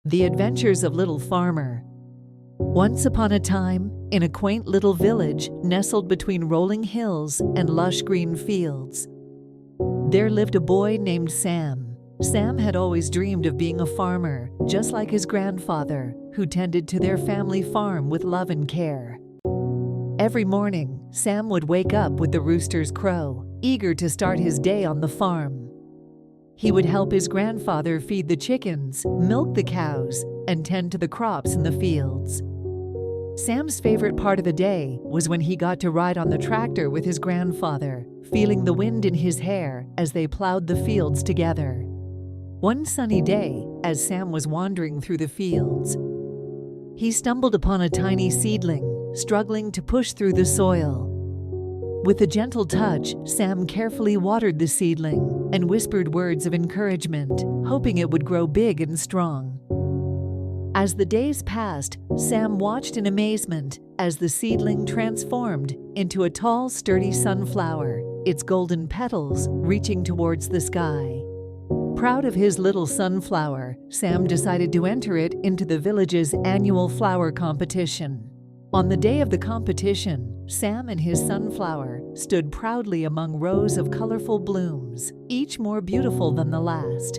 The Adventures of Little Farmer. Once upon a time, in a quaint little village nestled between rolling hills and lush green fields, there lived a boy named Sam. Sam had always dreamed of being a farmer, just like his grandfather, who tended to their family farm with love and care. Every morning, Sam would wake up with the rooster's crow, eager to start his day on the farm. He would help his grandfather feed the chickens, milk the cows, and tend to the crops in the fields. Sam's favorite part of the day was when he got to ride on the tractor with his grandfather, feeling the wind in his hair as they plowed the fields together. One sunny day, as Sam was wandering through the fields, he stumbled upon a tiny seedling, struggling to push through the soil. With a gentle touch, Sam carefully watered the seedling and whispered words of encouragement, hoping it would grow big and strong. As the days passed, Sam watched in amazement as the seedling transformed into a tall, sturdy sunflower, its golden petals reaching towards the sky. Proud of his little sunflower, Sam decided to enter it into the village's annual flower competition. On the day of the competition, Sam and his sunflower stood proudly among rows of colorful blooms, each more beautiful than the last.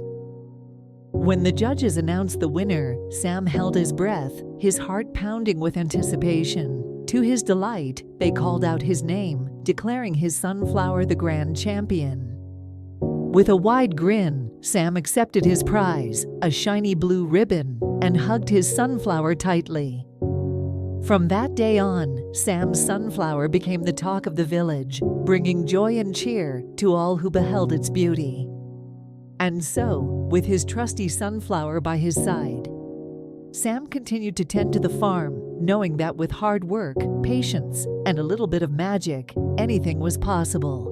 When the judges announced the winner, Sam held his breath, his heart pounding with anticipation. To his delight, they called out his name, declaring his sunflower the grand champion. With a wide grin, Sam accepted his prize, a shiny blue ribbon, and hugged his sunflower tightly. From that day on, Sam's sunflower became the talk of the village, bringing joy and cheer to all who beheld its beauty. And so, with his trusty sunflower by his side, Sam continued to tend to the farm, knowing that with hard work, patience, and a little bit of magic, anything was possible.